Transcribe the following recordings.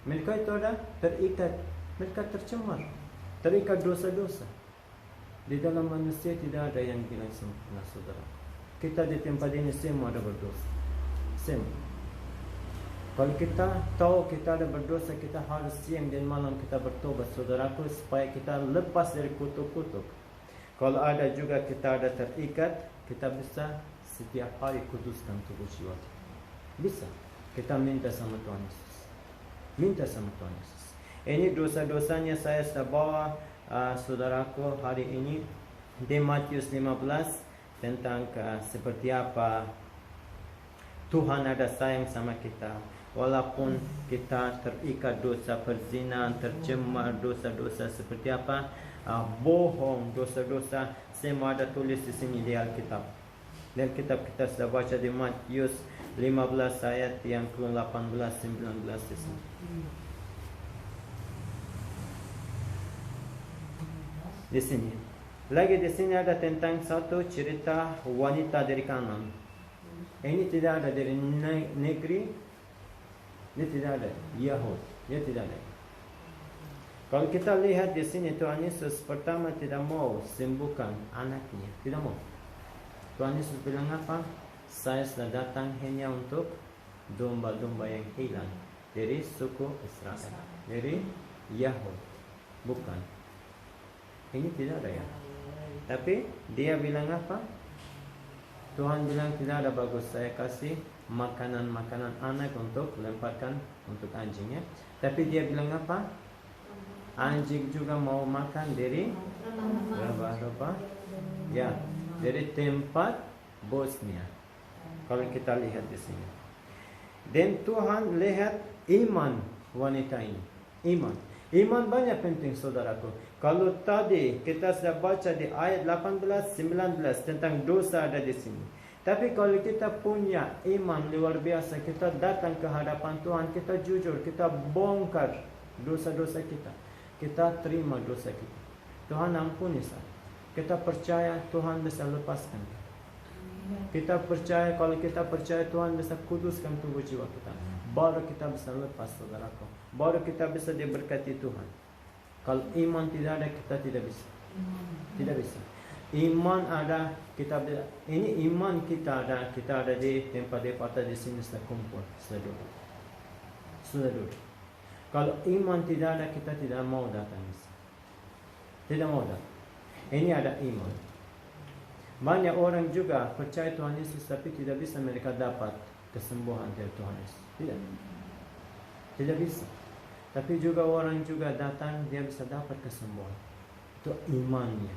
Mereka itu ada terikat, mereka tercemar, terikat dosa-dosa. Di dalam manusia tidak ada yang bilang sempurna, saudara. Kita di tempat ini semua ada berdosa, semua. Kalau kita tahu kita ada berdosa, kita harus siang dan malam kita bertobat, saudaraku, supaya kita lepas dari kutuk-kutuk. Kalau ada juga kita ada terikat, kita bisa setiap hari kuduskan tubuh jiwa kita. Bisa. Kita minta sama Tuhan Yesus. Minta sama Tuhan Yesus. Ini dosa-dosanya saya sudah bawa, saudaraku, hari ini di Matius 15 tentang seperti apa Tuhan ada sayang sama kita. Walaupun kita terikat dosa perzinahan, tercemar dosa-dosa seperti apa, bohong, dosa-dosa, semua ada tulis di sini di Alkitab. Dan kitab kita sudah baca di Matius 15 ayat yang ke-18, 19 di sini. Di sini. Lagi di sini ada tentang satu cerita wanita dari Kanan. Ini tidak ada dari negeri. Dia tidak ada Yahud, dia tidak ada. Kalau kita lihat di sini, Tuhan Yesus pertama tidak mau sembuhkan anaknya, tidak mau. Tuhan Yesus bilang apa? Saya sudah datang hanya untuk domba-domba yang hilang dari suku Israel, dari Yahud, bukan. Ini tidak ada ya. Tapi dia bilang apa? Tuhan bilang tidak ada bagus, saya kasih makanan-makanan anak untuk lemparkan untuk anjingnya. Tapi dia bilang apa? Anjing juga mau makan dari raba-raba, ya, dari tempat bosnya. Kalau kita lihat di sini, dan Tuhan lihat iman wanita ini. Iman banyak penting, saudaraku. Kalau tadi kita sudah baca di ayat 18, 19 tentang dosa ada di sini. Tapi kalau kita punya iman luar biasa, kita datang ke hadapan Tuhan, kita jujur, kita bongkar dosa-dosa kita. Kita terima dosa kita. Tuhan ampuni saya. Kita percaya Tuhan bisa lepaskan kita. Kita percaya, kalau kita percaya Tuhan bisa kuduskan tubuh jiwa kita. Baru kita bisa lepas, saudaraku. Baru kita bisa diberkati Tuhan. Kalau iman tidak ada, kita tidak bisa. Tidak bisa. Iman ada, kita ini iman kita ada di tempat di sini sudah kumpul, sudah duduk. Kalau iman tidak ada, kita tidak mau datang. Tidak mau datang. Ini ada iman. Banyak orang juga percaya Tuhan Yesus, tapi tidak bisa mereka dapat kesembuhan dari Tuhan Yesus. Tidak bisa. Tapi juga orang juga datang, dia bisa dapat kesembuhan. Itu imannya.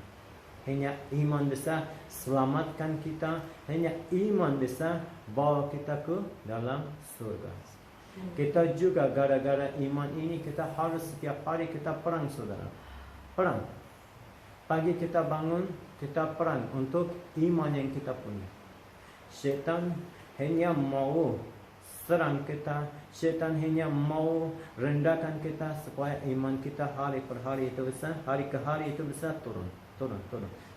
Hanya iman bisa selamatkan kita. Hanya iman bisa bawa kita ke dalam surga. Kita juga gara-gara iman ini, kita harus setiap hari kita perang, saudara. Perang. Pagi kita bangun, kita perang untuk iman yang kita punya. Syaitan hanya mau serang kita. Syaitan hanya mau rendahkan kita supaya iman kita hari per hari itu bisa, hari ke hari itu bisa turun.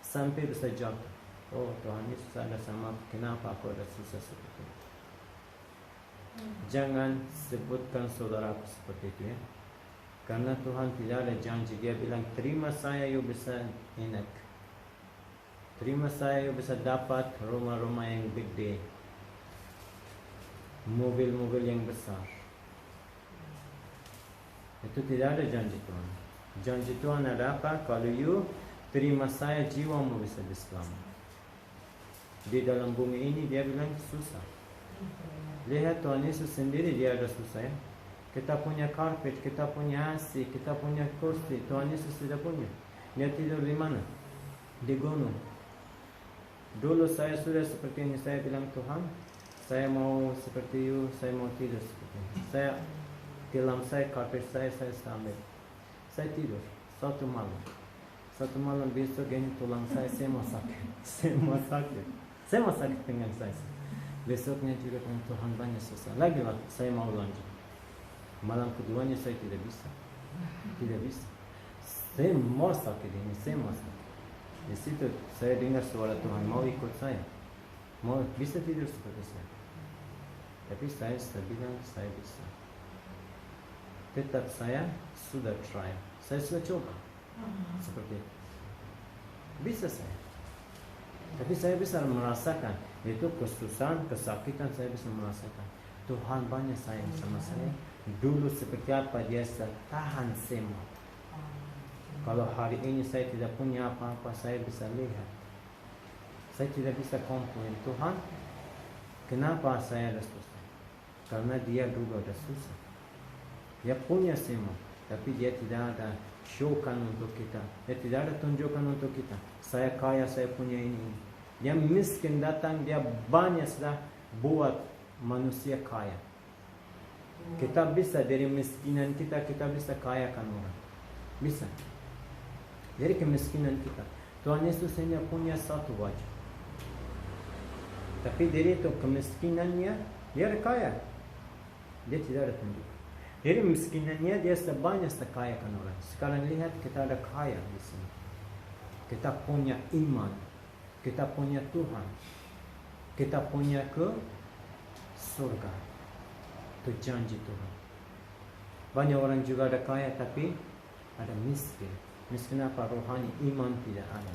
Sampai bisa jatuh. Oh, Tuhan Yesus ada sama, kenapa aku ada susah seperti itu? Jangan sebutkan saudaraku seperti itu ya. Karena Tuhan tidak ada janji. Dia bilang, terima saya, you bisa enak. Terima saya, you bisa dapat rumah-rumah yang gede, mobil-mobil yang besar. Itu tidak ada janji Tuhan. Janji Tuhan ada apa? Kalau you terima saya, jiwamu bisa diselamatkan. Di dalam bumi ini dia bilang susah. Lihat Tuhan Yesus sendiri, dia ada susah ya. Kita punya karpet, kita punya AC, kita punya kursi. Tuhan Yesus tidak punya. Dia tidur di mana? Di gunung. Dulu saya sudah seperti ini. Saya bilang, Tuhan, saya mau seperti you, saya mau tidur seperti ini. Saya tilam saya, karpet saya ambil. Saya tidur satu malam besok ini tulang saya semua sakit. Semua sakit dengan saya. Besoknya juga dengan Tuhan banyak susah. Lagi saya mau lanjut. Malam keduanya saya tidak bisa. Semua sakit ini, semua sakit. Di situ saya dengar suara Tuhan, mau ikut saya. Mau bisa tidur seperti saya. Tapi saya sudah bilang saya bisa. tetap saya sudah try. Saya sudah coba. Seperti itu. Bisa saya. Tapi saya bisa merasakan itu kesusahan, kesakitan saya bisa merasakan. Tuhan banyak sayang sama saya. Dulu seperti apa dia tahan semua. Kalau hari ini saya tidak punya apa-apa, saya bisa lihat. Saya tidak bisa komplain. Tuhan, kenapa saya ada susah? Karena dia dulu ada susah. Dia punya semua, tapi dia tidak ada showkan untuk kita. Dia tidak ada tunjukkan untuk kita. Saya kaya, saya punya ini. Dia miskin datang, dia banyak sudah buat manusia kaya. Kita bisa dari miskinan kita bisa kayakan orang. Bisa. Dari kemiskinan kita. Tuhan Yesus hanya punya satu wajah. Tapi dari itu kemiskinannya, dia ada kaya. Dia tidak ada tunjuk. Dari miskinannya dia sebanyak sekayakan orang. Sekarang lihat kita ada kaya di sini. Kita punya iman. Kita punya Tuhan. Kita punya ke surga. Itu janji Tuhan. Banyak orang juga ada kaya tapi ada miskin. Miskin apa? Rohani, iman tidak ada.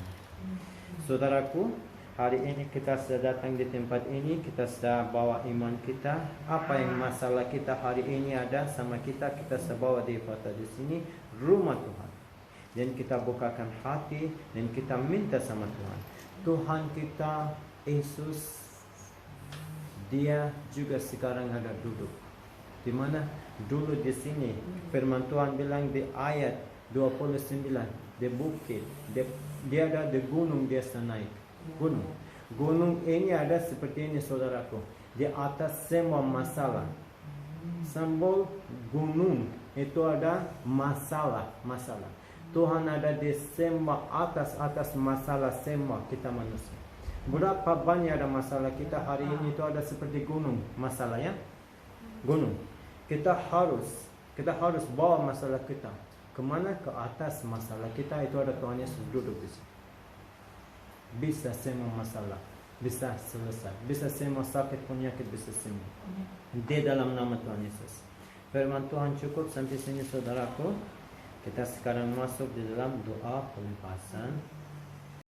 Saudaraku, hari ini kita sudah datang di tempat ini, kita sudah bawa iman kita. Apa yang masalah kita hari ini ada sama kita sudah bawa di kota di sini, rumah Tuhan. Dan kita bukakan hati dan kita minta sama Tuhan. Tuhan kita, Yesus, dia juga sekarang ada duduk. Di mana? Dulu di sini. Firman Tuhan bilang di ayat 29, di bukit, dia ada di gunung, dia naik. Gunung ini ada seperti ini saudaraku. Di atas semua masalah. Simbol gunung itu ada masalah. Tuhan ada di semua atas masalah semua kita manusia. Berapa banyak ada masalah kita hari ini itu ada seperti gunung masalah ya. Gunung. Kita harus bawa masalah kita kemana? Ke atas masalah kita itu ada Tuhan Yesus duduk di sini. Bisa semua masalah bisa selesai, bisa semua sakit penyakit bisa sembuh di dalam nama Tuhan Yesus. Firman Tuhan cukup sampai sini saudaraku. Kita sekarang masuk di dalam doa pelepasan.